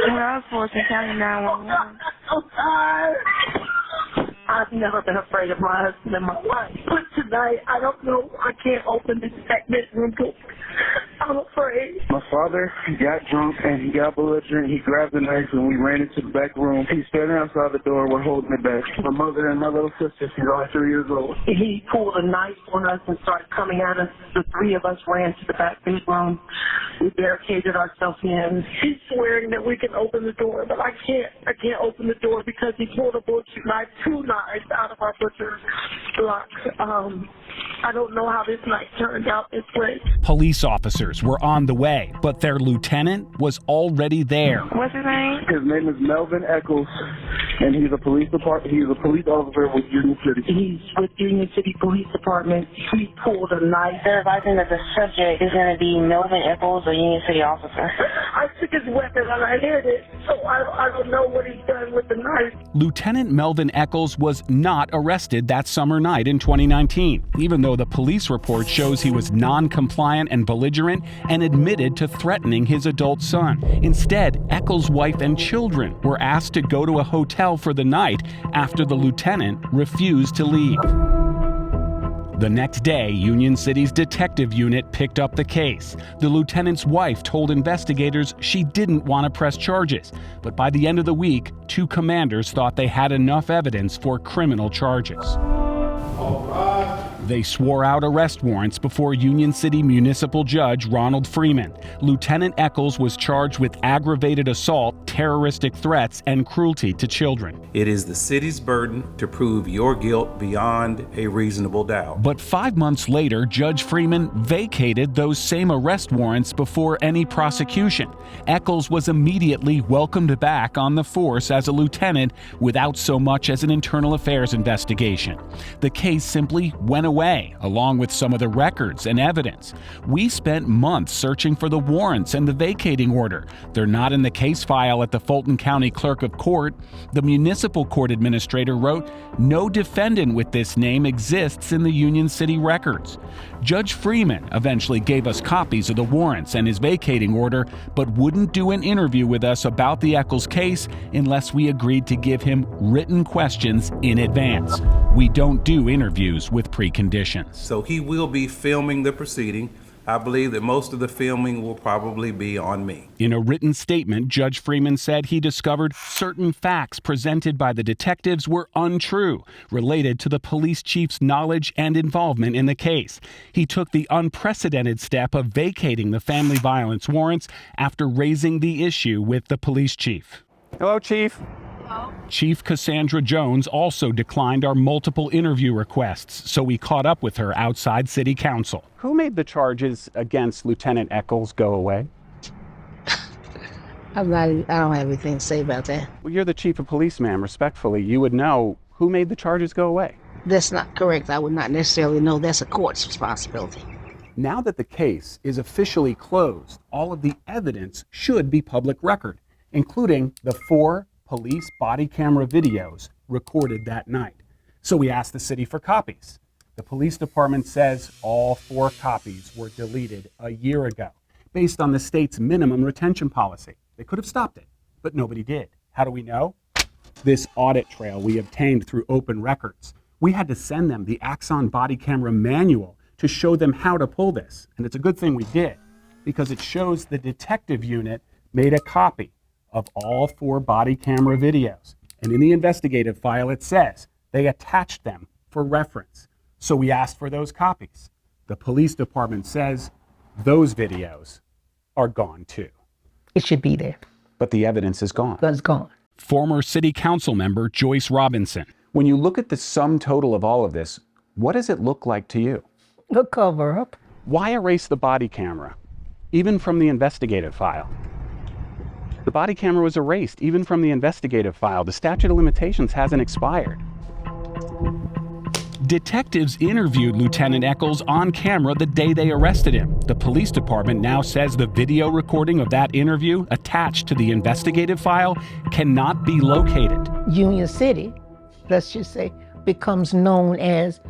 Well, I was Fulton County 911. I'm tired. I've never been afraid of my husband in my life, but tonight, I don't know. I can't open this bedroom door. I'm afraid. My father got drunk and he got belligerent. He grabbed the knife and we ran into the back room. He's standing outside the door. We're holding it back. My mother and my little sister, she's only 3 years old. He pulled a knife on us and started coming at us. The three of us ran to the back bedroom. We barricaded ourselves in. He's swearing that we can open the door, but I can't. I can't open the door because he pulled a butcher knife, 2 knives out of our butcher's block. I don't know how this night turned out this way. Police officers were on the way, but their lieutenant was already there. What's his name? His name is Melvin Eccles, and he's a police officer with Union City. He's with Union City Police Department. He pulled a knife. They're advising that the subject is going to be Melvin Eccles, a Union City officer. I took his weapon and I hid it, so I don't know what he's done with the knife. Lieutenant Melvin Eccles was not arrested that summer night in 2019, even though the police report shows he was non-compliant and belligerent and admitted to threatening his adult son. Instead, Eccles' wife and children were asked to go to a hotel for the night after the lieutenant refused to leave. The next day, Union City's detective unit picked up the case. The lieutenant's wife told investigators she didn't want to press charges, but by the end of the week, 2 commanders thought they had enough evidence for criminal charges. They swore out arrest warrants before Union City Municipal Judge Ronald Freeman. Lieutenant Eccles was charged with aggravated assault, terroristic threats, and cruelty to children. It is the city's burden to prove your guilt beyond a reasonable doubt. But 5 months later, Judge Freeman vacated those same arrest warrants before any prosecution. Eccles was immediately welcomed back on the force as a lieutenant without so much as an internal affairs investigation. The case simply went away, along with some of the records and evidence. We spent months searching for the warrants and the vacating order. They're not in the case file at the Fulton County Clerk of Court. The municipal court administrator wrote, "No defendant with this name exists in the Union City records." Judge Freeman eventually gave us copies of the warrants and his vacating order, but wouldn't do an interview with us about the Eccles case unless we agreed to give him written questions in advance. We don't do interviews with preconditions. So he will be filming the proceeding. I believe that most of the filming will probably be on me. In a written statement, Judge Freeman said he discovered certain facts presented by the detectives were untrue, related to the police chief's knowledge and involvement in the case. He took the unprecedented step of vacating the family violence warrants after raising the issue with the police chief. Hello, Chief. Chief Cassandra Jones also declined our multiple interview requests, so we caught up with her outside City Council. Who made the charges against Lieutenant Eccles go away? I don't have anything to say about that. Well, you're the chief of police, ma'am. Respectfully, you would know who made the charges go away. That's not correct. I would not necessarily know. That's a court's responsibility. Now that the case is officially closed, all of the evidence should be public record, including the 4 police body camera videos recorded that night. So we asked the city for copies. The police department says all 4 copies were deleted a year ago, based on the state's minimum retention policy. They could have stopped it, but nobody did. How do we know? This audit trail we obtained through open records. We had to send them the Axon body camera manual to show them how to pull this. And it's a good thing we did, because it shows the detective unit made a copy of all 4 body camera videos. And in the investigative file, it says they attached them for reference. So we asked for those copies. The police department says those videos are gone too. It should be there. But the evidence is gone. But it's gone. Former City Council member Joyce Robinson. When you look at the sum total of all of this, what does it look like to you? The cover up. Why erase the body camera, even from the investigative file? The body camera was erased, even from the investigative file. The statute of limitations hasn't expired. Detectives interviewed Lieutenant Eccles on camera the day they arrested him. The police department now says the video recording of that interview attached to the investigative file cannot be located. Union City, let's just say, becomes known as,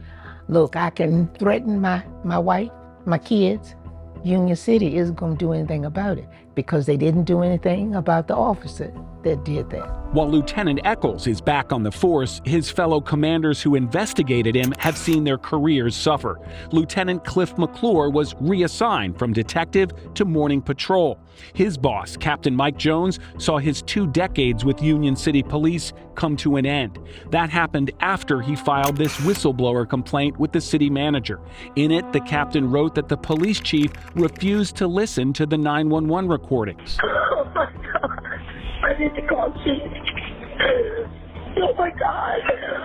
look, I can threaten my wife, my kids, Union City isn't going to do anything about it because they didn't do anything about the officer that did that. While Lieutenant Eccles is back on the force, his fellow commanders who investigated him have seen their careers suffer. Lieutenant Cliff McClure was reassigned from detective to morning patrol. His boss, Captain Mike Jones, saw his 2 decades with Union City Police come to an end. That happened after he filed this whistleblower complaint with the city manager. In it, the captain wrote that the police chief refused to listen to the 911 recordings. Oh my God. I need to call Chief. Oh my God.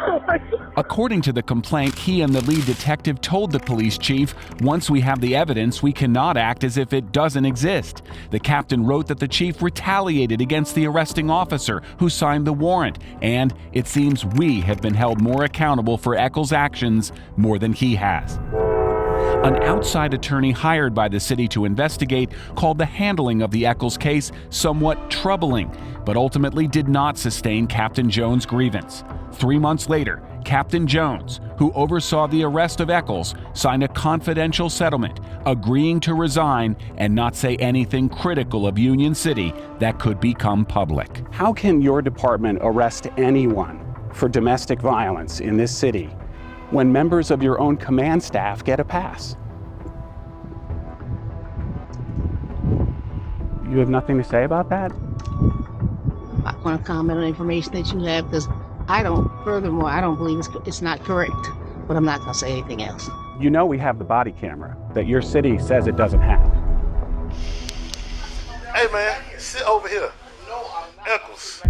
Oh my God. According to the complaint, he and the lead detective told the police chief, once we have the evidence, we cannot act as if it doesn't exist. The captain wrote that the chief retaliated against the arresting officer who signed the warrant, and it seems we have been held more accountable for Eccles' actions more than he has. An outside attorney hired by the city to investigate called the handling of the Eccles case somewhat troubling, but ultimately did not sustain Captain Jones' grievance. 3 months later, Captain Jones, who oversaw the arrest of Eccles, signed a confidential settlement, agreeing to resign and not say anything critical of Union City that could become public. How can your department arrest anyone for domestic violence in this city when members of your own command staff get a pass? You have nothing to say about that? I want to comment on the information that you have because I don't believe it's not correct, but I'm not going to say anything else. You know we have the body camera that your city says it doesn't have. Hey man, sit over here. Eccles.